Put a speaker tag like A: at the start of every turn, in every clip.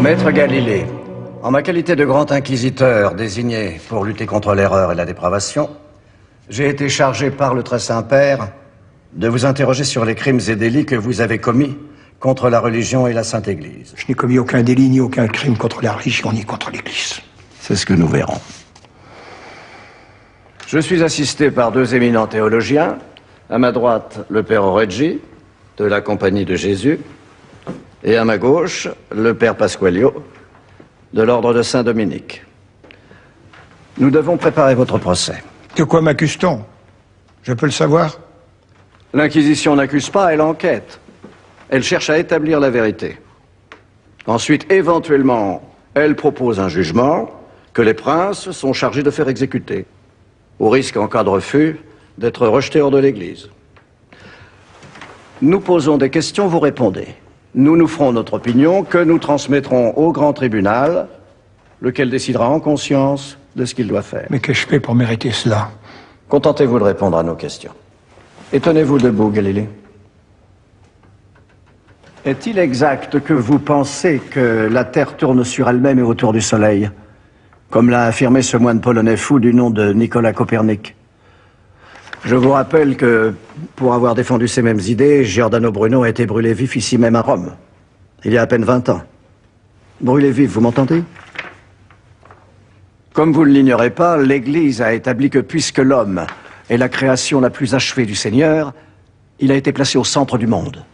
A: Maître Galilée, en ma qualité de grand inquisiteur désigné pour lutter contre l'erreur et la dépravation, j'ai été chargé par le Très Saint-Père de vous interroger sur les crimes et délits que vous avez commis contre la religion et la Sainte Église.
B: Je n'ai commis aucun délit ni aucun crime contre la religion ni contre l'Église.
A: C'est ce que nous verrons. Je suis assisté par deux éminents théologiens. À ma droite, le Père Oreggi, de la Compagnie de Jésus, et à ma gauche, le Père Pasqualio, de l'Ordre de Saint-Dominique. Nous devons préparer votre procès.
B: De quoi m'accuse-t-on? Je peux le savoir?
A: L'Inquisition n'accuse pas, elle enquête. Elle cherche à établir la vérité. Ensuite, éventuellement, elle propose un jugement que les princes sont chargés de faire exécuter, au risque, en cas de refus, d'être rejetés hors de l'Église. Nous posons des questions, vous répondez. Nous nous ferons notre opinion que nous transmettrons au grand tribunal, lequel décidera en conscience de ce qu'il doit faire.
B: Mais qu'ai-je fait pour mériter cela?
A: Contentez-vous de répondre à nos questions. Et tenez-vous debout, Galilée. Est-il exact que vous pensez que la Terre tourne sur elle-même et autour du Soleil, comme l'a affirmé ce moine polonais fou du nom de Nicolas Copernic? Je vous rappelle que, pour avoir défendu ces mêmes idées, Giordano Bruno a été brûlé vif ici même à Rome, il y a à peine 20 ans. Brûlé vif, vous m'entendez? Comme vous ne l'ignorez pas, l'Église a établi que puisque l'homme est la création la plus achevée du Seigneur, il a été placé au centre du monde.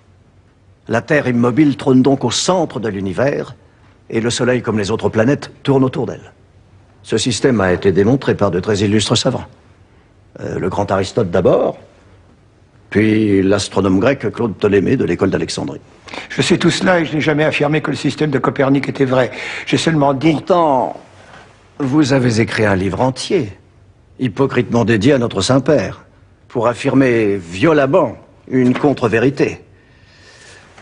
A: La Terre immobile trône donc au centre de l'univers, et le Soleil, comme les autres planètes, tourne autour d'elle. Ce système a été démontré par de très illustres savants. Le grand Aristote d'abord, puis l'astronome grec Claude Ptolémée de l'école d'Alexandrie.
B: Je sais tout cela et je n'ai jamais affirmé que le système de Copernic était vrai. J'ai seulement dit...
A: Pourtant, vous avez écrit un livre entier, hypocritement dédié à notre Saint-Père, pour affirmer violemment une contre-vérité.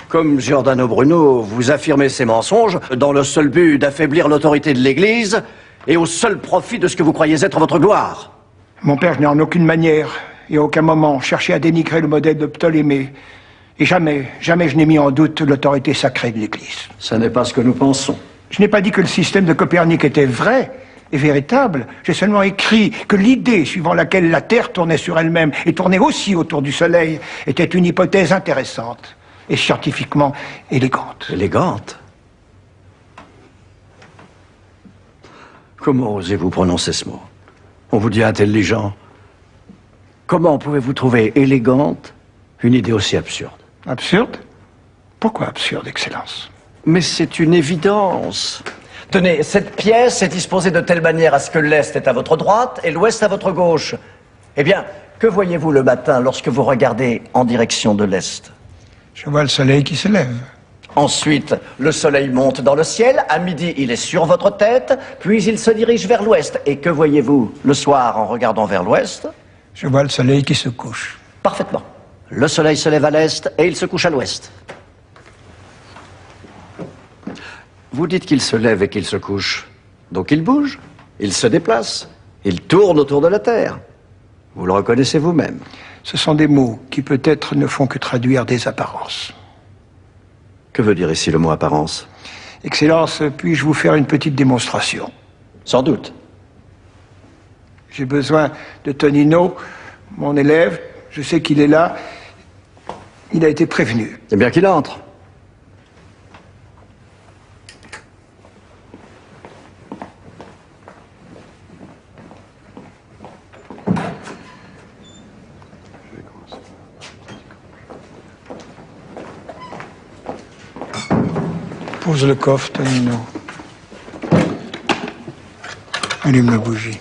A: Comme Giordano Bruno, vous affirmez ces mensonges dans le seul but d'affaiblir l'autorité de l'Église et au seul profit de ce que vous croyez être votre gloire.
B: Mon père, je n'ai en aucune manière et à aucun moment cherché à dénigrer le modèle de Ptolémée. Et jamais je n'ai mis en doute l'autorité sacrée de l'Église.
A: Ce n'est pas ce que nous pensons.
B: Je n'ai pas dit que le système de Copernic était vrai et véritable. J'ai seulement écrit que l'idée suivant laquelle la Terre tournait sur elle-même et tournait aussi autour du Soleil était une hypothèse intéressante et scientifiquement élégante.
A: Élégante? Comment osez-vous prononcer ce mot? On vous dit intelligent. Comment pouvez-vous trouver élégante une idée aussi absurde?
B: Absurde? Pourquoi absurde, Excellence?
A: Mais c'est une évidence. Tenez, cette pièce est disposée de telle manière à ce que l'Est est à votre droite et l'Ouest à votre gauche. Eh bien, que voyez-vous le matin lorsque vous regardez en direction de l'Est?
B: Je vois le soleil qui se lève.
A: Ensuite, le soleil monte dans le ciel, à midi il est sur votre tête, puis il se dirige vers l'ouest. Et que voyez-vous le soir en regardant vers l'ouest?
B: Je vois le soleil qui se couche.
A: Parfaitement. Le soleil se lève à l'est et il se couche à l'ouest. Vous dites qu'il se lève et qu'il se couche. Donc il bouge, il se déplace, il tourne autour de la Terre. Vous le reconnaissez vous-même.
B: Ce sont des mots qui peut-être ne font que traduire des apparences.
A: Que veut dire ici le mot apparence?
B: Excellence, puis-je vous faire une petite démonstration?
A: Sans doute.
B: J'ai besoin de Tonino, mon élève. Je sais qu'il est là. Il a été prévenu.
A: C'est bien qu'il entre.
B: Pose le coffre, Tonino. Allume la bougie.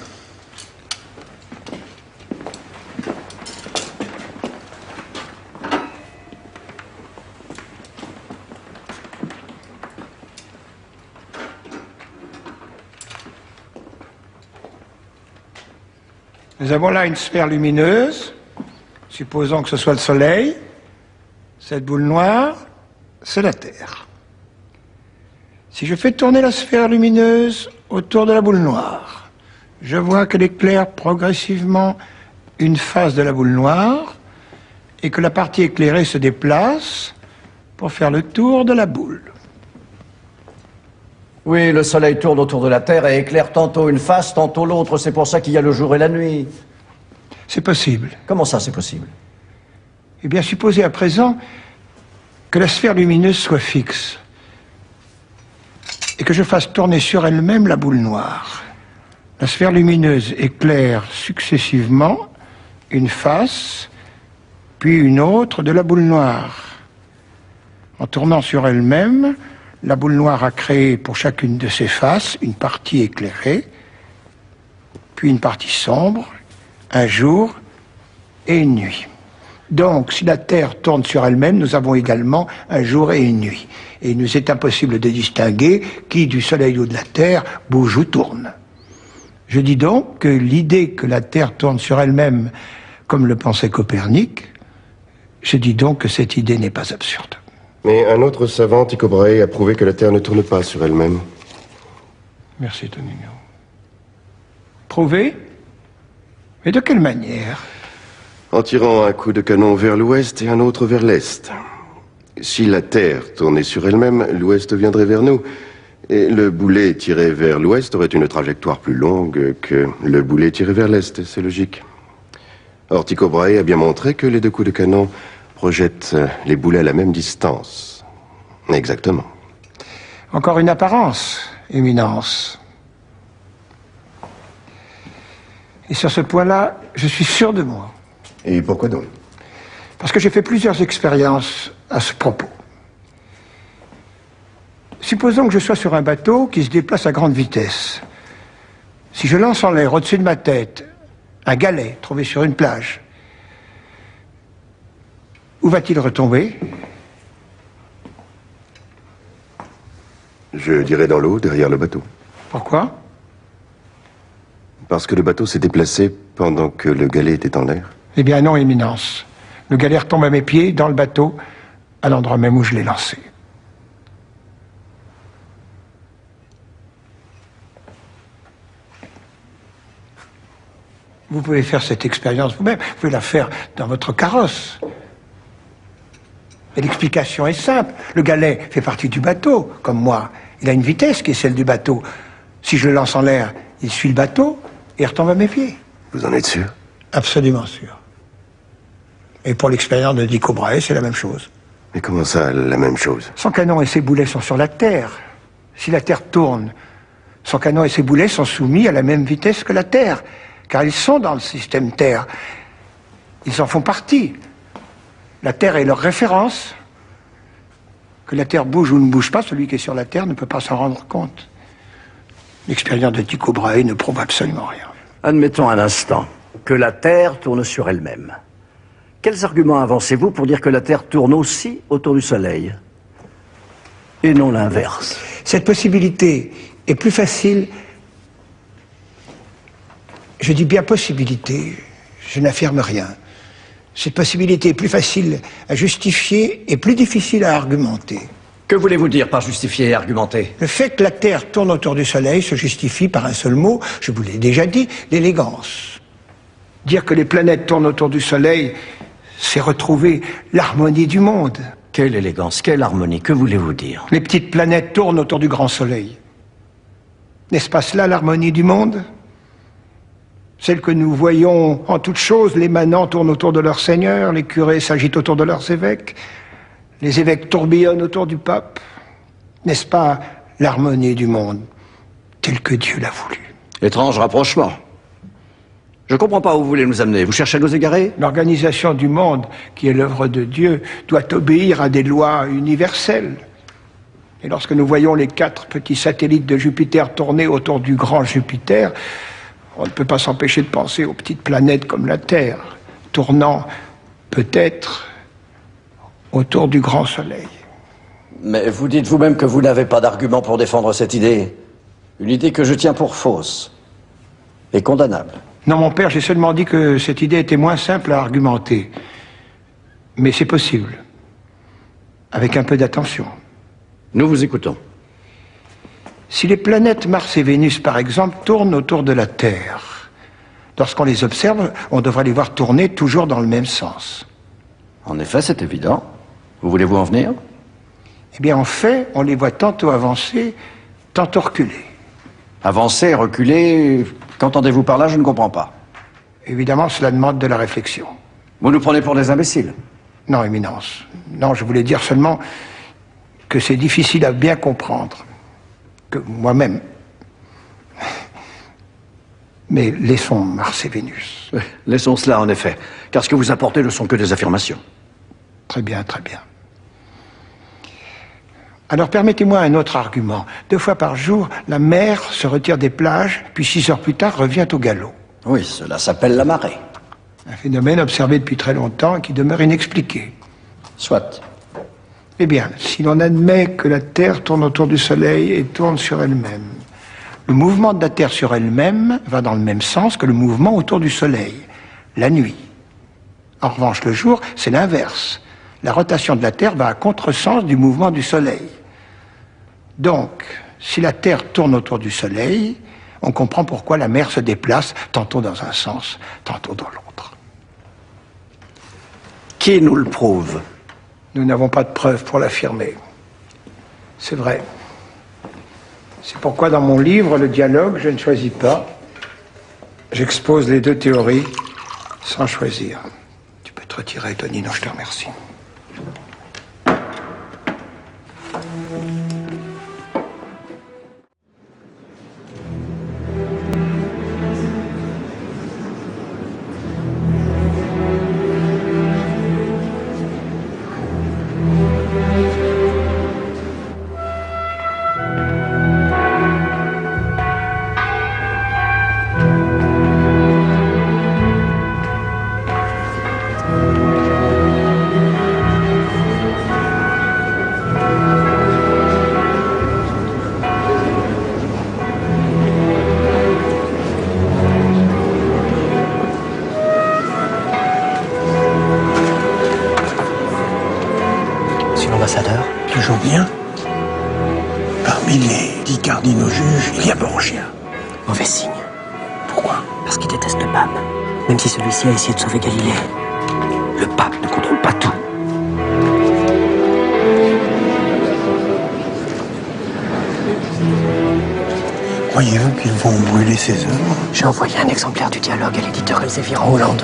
B: Nous avons là une sphère lumineuse. Supposons que ce soit le Soleil. Cette boule noire, c'est la Terre. Si je fais tourner la sphère lumineuse autour de la boule noire, je vois qu'elle éclaire progressivement une face de la boule noire et que la partie éclairée se déplace pour faire le tour de la boule.
A: Oui, le soleil tourne autour de la Terre et éclaire tantôt une face, tantôt l'autre. C'est pour ça qu'il y a le jour et la nuit.
B: C'est possible.
A: Comment ça, c'est possible?
B: Eh bien, supposez à présent que la sphère lumineuse soit fixe et que je fasse tourner sur elle-même la boule noire. La sphère lumineuse éclaire successivement une face, puis une autre de la boule noire. En tournant sur elle-même, la boule noire a créé pour chacune de ses faces une partie éclairée, puis une partie sombre, un jour et une nuit. Donc, si la Terre tourne sur elle-même, nous avons également un jour et une nuit. Et il nous est impossible de distinguer qui, du Soleil ou de la Terre, bouge ou tourne. Je dis donc que l'idée que la Terre tourne sur elle-même, comme le pensait Copernic, je dis donc que cette idée n'est pas absurde.
C: Mais un autre savant, Tycho Brahe, a prouvé que la Terre ne tourne pas sur elle-même.
B: Merci, Tonino. Prouvé? Mais de quelle manière?
C: En tirant un coup de canon vers l'ouest et un autre vers l'est. Si la Terre tournait sur elle-même, l'ouest viendrait vers nous. Et le boulet tiré vers l'ouest aurait une trajectoire plus longue que le boulet tiré vers l'est. C'est logique. Or, Tycho Brahe a bien montré que les deux coups de canon projettent les boulets à la même distance. Exactement.
B: Encore une apparence, Éminence. Et sur ce point-là, je suis sûr de moi.
C: Et pourquoi donc?
B: Parce que j'ai fait plusieurs expériences à ce propos. Supposons que je sois sur un bateau qui se déplace à grande vitesse. Si je lance en l'air au-dessus de ma tête un galet trouvé sur une plage, où va-t-il retomber?
C: Je dirais dans l'eau, derrière le bateau.
B: Pourquoi?
C: Parce que le bateau s'est déplacé pendant que le galet était en l'air.
B: Eh bien non, Éminence. Le galet retombe à mes pieds, dans le bateau, à l'endroit même où je l'ai lancé. Vous pouvez faire cette expérience vous-même, vous pouvez la faire dans votre carrosse. Et l'explication est simple. Le galet fait partie du bateau, comme moi. Il a une vitesse qui est celle du bateau. Si je le lance en l'air, il suit le bateau et retombe à mes pieds.
C: Vous en êtes sûr?
B: Absolument sûr. Et pour l'expérience de Tycho Brahe, c'est la même chose.
C: Mais comment ça, la même chose?
B: Son canon et ses boulets sont sur la Terre. Si la Terre tourne, son canon et ses boulets sont soumis à la même vitesse que la Terre, car ils sont dans le système Terre. Ils en font partie. La Terre est leur référence. Que la Terre bouge ou ne bouge pas, celui qui est sur la Terre ne peut pas s'en rendre compte. L'expérience de Tycho Brahe ne prouve absolument rien.
A: Admettons un instant que la Terre tourne sur elle-même. Quels arguments avancez-vous pour dire que la Terre tourne aussi autour du Soleil et non l'inverse?
B: Cette possibilité est plus facile, je dis bien possibilité, je n'affirme rien. Cette possibilité est plus facile à justifier et plus difficile à argumenter.
A: Que voulez-vous dire par justifier et argumenter?
B: Le fait que la Terre tourne autour du Soleil se justifie par un seul mot, je vous l'ai déjà dit, l'élégance. Dire que les planètes tournent autour du Soleil, c'est retrouver l'harmonie du monde.
A: Quelle élégance, quelle harmonie, que voulez-vous dire?
B: Les petites planètes tournent autour du grand Soleil. N'est-ce pas cela l'harmonie du monde? Celle que nous voyons en toutes choses, les manants tournent autour de leur seigneur, les curés s'agitent autour de leurs évêques, les évêques tourbillonnent autour du pape. N'est-ce pas l'harmonie du monde, telle que Dieu l'a voulu?
A: Étrange rapprochement. Je ne comprends pas où vous voulez nous amener. Vous cherchez à nous égarer?
B: L'organisation du monde, qui est l'œuvre de Dieu, doit obéir à des lois universelles. Et lorsque nous voyons les 4 petits satellites de Jupiter tourner autour du grand Jupiter, on ne peut pas s'empêcher de penser aux petites planètes comme la Terre, tournant peut-être autour du grand Soleil.
A: Mais vous dites vous-même que vous n'avez pas d'argument pour défendre cette idée. Une idée que je tiens pour fausse et condamnable.
B: Non, mon père, j'ai seulement dit que cette idée était moins simple à argumenter. Mais c'est possible, avec un peu d'attention.
A: Nous vous écoutons.
B: Si les planètes Mars et Vénus, par exemple, tournent autour de la Terre, lorsqu'on les observe, on devrait les voir tourner toujours dans le même sens.
A: En effet, c'est évident. Où voulez-vous en venir?
B: Eh bien, en fait, on les voit tantôt avancer, tantôt reculer.
A: Avancer, reculer, qu'entendez-vous par là, je ne comprends pas.
B: Évidemment, cela demande de la réflexion.
A: Vous nous prenez pour des imbéciles.
B: Non, Éminence. Non, je voulais dire seulement que c'est difficile à bien comprendre. Que moi-même... Mais laissons Mars et Vénus.
A: Laissons cela, en effet. Car ce que vous apportez ne sont que des affirmations.
B: Très bien, très bien. Alors permettez-moi un autre argument. 2 fois par jour, la mer se retire des plages, puis 6 heures plus tard revient au galop.
A: Oui, cela s'appelle la marée.
B: Un phénomène observé depuis très longtemps et qui demeure inexpliqué.
A: Soit.
B: Eh bien, si l'on admet que la Terre tourne autour du Soleil et tourne sur elle-même, le mouvement de la Terre sur elle-même va dans le même sens que le mouvement autour du Soleil, la nuit. En revanche, le jour, c'est l'inverse. La rotation de la Terre va à contresens du mouvement du Soleil. Donc, si la Terre tourne autour du Soleil, on comprend pourquoi la mer se déplace tantôt dans un sens, tantôt dans l'autre.
A: Qui nous le prouve?
B: Nous n'avons pas de preuves pour l'affirmer. C'est vrai. C'est pourquoi dans mon livre, Le dialogue, je ne choisis pas. J'expose les 2 théories sans choisir. Tu peux te retirer, Tonino, je te remercie.
D: Toujours bien. Parmi les 10 cardinaux juges, il y a Borgia.
E: Mauvais signe.
D: Pourquoi?
E: Parce qu'il déteste le pape. Même si celui-ci a essayé de sauver Galilée. Le pape ne contrôle pas tout.
D: Croyez-vous qu'ils vont brûler ses œuvres?
E: J'ai envoyé un exemplaire du dialogue à l'éditeur Elsevier en Hollande.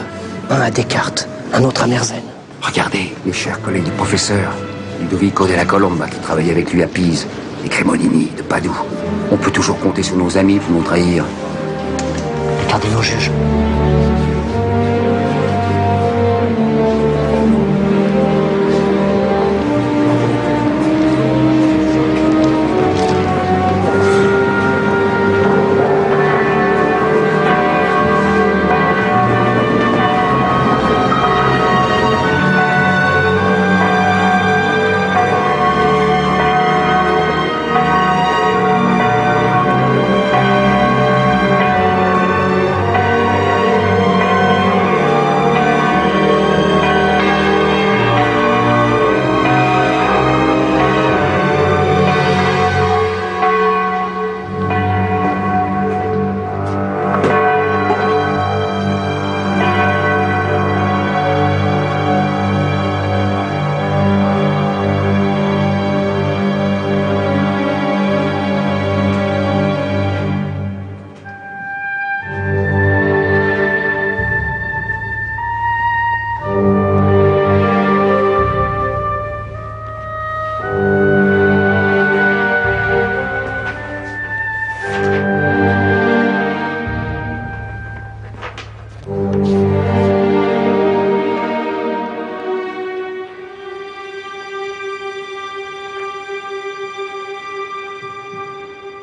E: Un à Descartes, un autre à Mersenne.
F: Regardez, les chers collègues du professeur, Ludovico della Colomba, qui travaille avec lui à Pise, et Cremonini de Padoue. On peut toujours compter sur nos amis pour nous trahir.
E: Les cardinaux juges.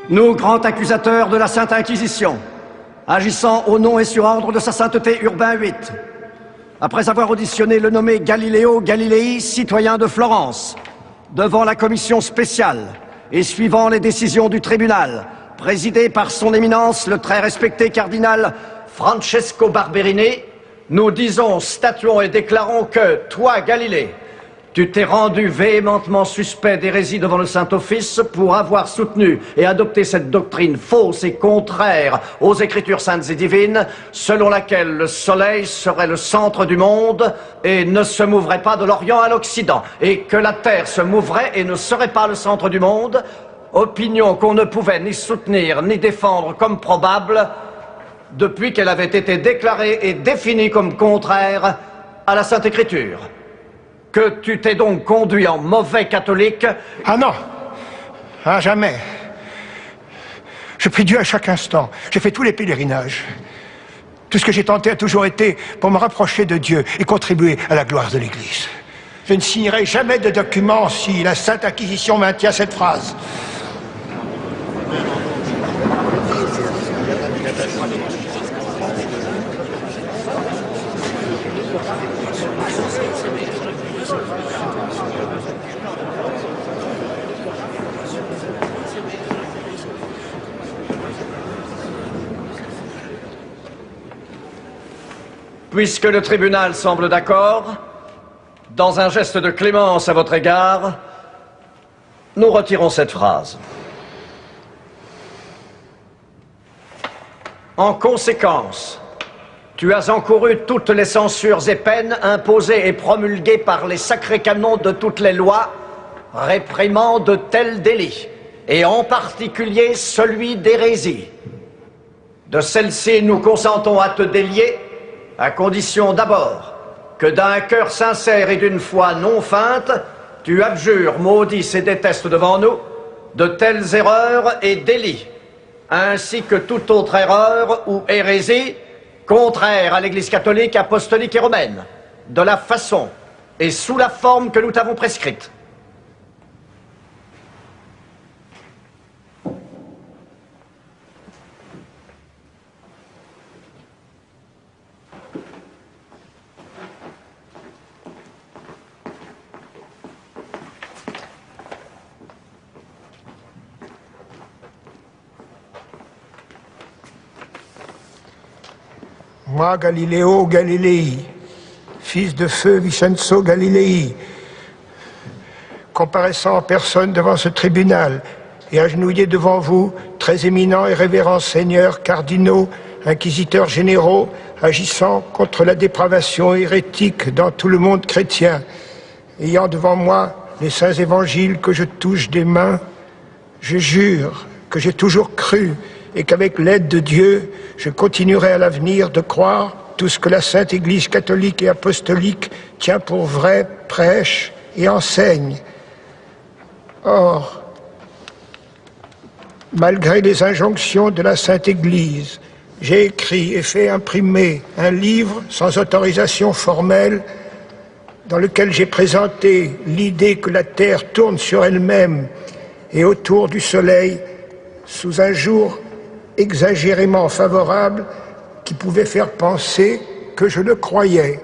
A: Nous, grands accusateurs de la Sainte Inquisition, agissant au nom et sur ordre de sa sainteté Urbain VIII, après avoir auditionné le nommé Galileo Galilei, citoyen de Florence, devant la commission spéciale et suivant les décisions du tribunal, présidé par son éminence le très respecté cardinal Francesco Barberini, nous disons, statuons et déclarons que, toi, Galilée, tu t'es rendu véhémentement suspect d'hérésie devant le Saint-Office pour avoir soutenu et adopté cette doctrine fausse et contraire aux Écritures saintes et divines, selon laquelle le Soleil serait le centre du monde et ne se mouvrait pas de l'Orient à l'Occident, et que la Terre se mouvrait et ne serait pas le centre du monde, opinion qu'on ne pouvait ni soutenir ni défendre comme probable depuis qu'elle avait été déclarée et définie comme contraire à la Sainte Écriture. Que tu t'es donc conduit en mauvais catholique.
B: Ah non! Ah, jamais! Je prie Dieu à chaque instant. J'ai fait tous les pèlerinages. Tout ce que j'ai tenté a toujours été pour me rapprocher de Dieu et contribuer à la gloire de l'Église. Je ne signerai jamais de document si la Sainte Inquisition maintient cette phrase.
A: Puisque le tribunal semble d'accord, dans un geste de clémence à votre égard, nous retirons cette phrase. En conséquence, tu as encouru toutes les censures et peines imposées et promulguées par les sacrés canons de toutes les lois réprimant de tels délits, et en particulier celui d'hérésie. De celle-ci, nous consentons à te délier, à condition d'abord que d'un cœur sincère et d'une foi non feinte, tu abjures, maudisses et détestes devant nous de telles erreurs et délits, ainsi que toute autre erreur ou hérésie contraire à l'Église catholique, apostolique et romaine, de la façon et sous la forme que nous t'avons prescrite.
B: Moi, Galileo Galilei, fils de feu Vincenzo Galilei, comparaissant en personne devant ce tribunal et agenouillé devant vous, très éminents et révérends seigneurs, cardinaux, inquisiteurs généraux, agissant contre la dépravation hérétique dans tout le monde chrétien, ayant devant moi les saints évangiles que je touche des mains, je jure que j'ai toujours cru et qu'avec l'aide de Dieu, je continuerai à l'avenir de croire tout ce que la Sainte Église catholique et apostolique tient pour vrai, prêche et enseigne. Or, malgré les injonctions de la Sainte Église, j'ai écrit et fait imprimer un livre sans autorisation formelle dans lequel j'ai présenté l'idée que la Terre tourne sur elle-même et autour du Soleil sous un jour exagérément favorable qui pouvait faire penser que je le croyais.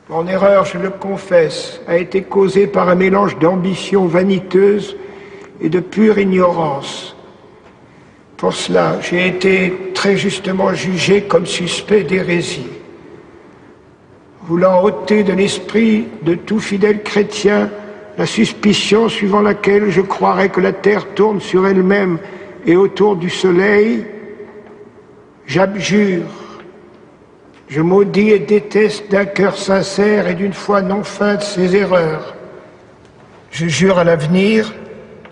B: Mon erreur, je le confesse, a été causée par un mélange d'ambition vaniteuse et de pure ignorance. Pour cela, j'ai été très justement jugé comme suspect d'hérésie. Voulant ôter de l'esprit de tout fidèle chrétien la suspicion suivant laquelle je croirais que la Terre tourne sur elle-même et autour du Soleil, j'abjure, je maudis et déteste d'un cœur sincère et d'une foi non feinte ces erreurs. Je jure à l'avenir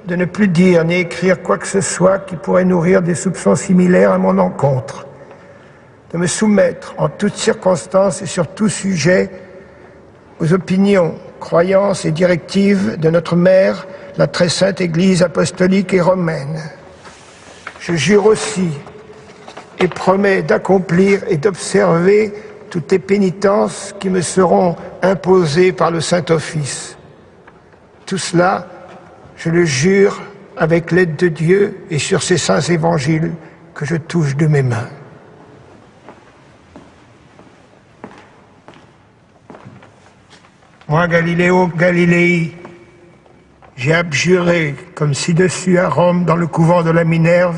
B: de ne plus dire ni écrire quoi que ce soit qui pourrait nourrir des soupçons similaires à mon encontre, de me soumettre en toutes circonstances et sur tout sujet aux opinions, croyances et directives de notre mère, la très sainte Église apostolique et romaine. Je jure aussi et promets d'accomplir et d'observer toutes les pénitences qui me seront imposées par le Saint-Office. Tout cela, je le jure avec l'aide de Dieu et sur ces saints évangiles que je touche de mes mains. Moi, Galileo Galilei, j'ai abjuré comme ci-dessus à Rome dans le couvent de la Minerve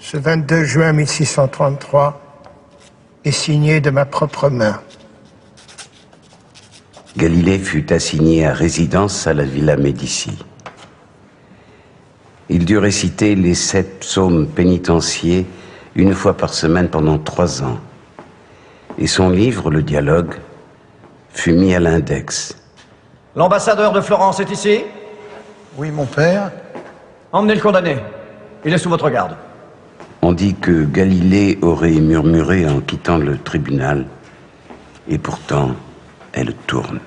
B: ce 22 juin 1633 et signé de ma propre main.
G: Galilée fut assigné à résidence à la Villa Médicis. Il dut réciter les 7 psaumes pénitentiaires une fois par semaine pendant 3 ans. Et son livre, le dialogue, fut mis à l'index.
A: L'ambassadeur de Florence est ici?
D: Oui, mon père.
A: Emmenez le condamné. Il est sous votre garde.
G: On dit que Galilée aurait murmuré en quittant le tribunal, et pourtant, elle tourne.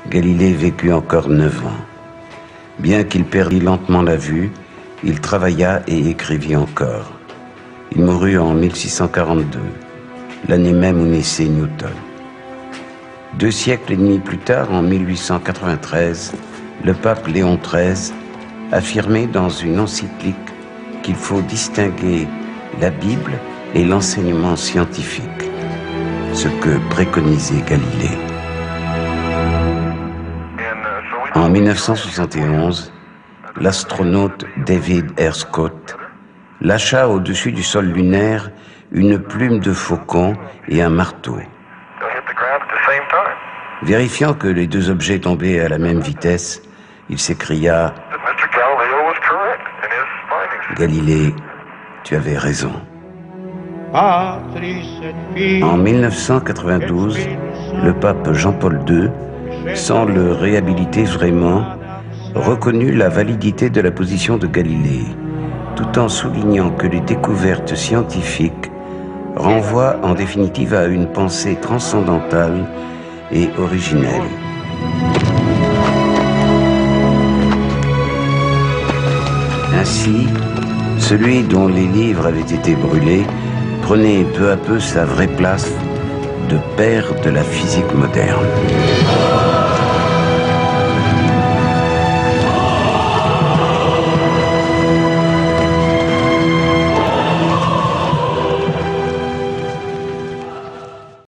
G: Galilée vécut encore 9 ans. Bien qu'il perdît lentement la vue, il travailla et écrivit encore. Il mourut en 1642, l'année même où naissait Newton. 2 siècles et demi plus tard, en 1893, le pape Léon XIII affirmait dans une encyclique qu'il faut distinguer la Bible et l'enseignement scientifique, ce que préconisait Galilée. En 1971, l'astronaute David R. Scott lâcha au-dessus du sol lunaire une plume de faucon et un marteau. Vérifiant que les 2 objets tombaient à la même vitesse, il s'écria « Galilée, tu avais raison ». En 1992, le pape Jean-Paul II, sans le réhabiliter vraiment, reconnut la validité de la position de Galilée, tout en soulignant que les découvertes scientifiques renvoient en définitive à une pensée transcendantale et originelle. Ainsi, celui dont les livres avaient été brûlés prenait peu à peu sa vraie place de père de la physique moderne.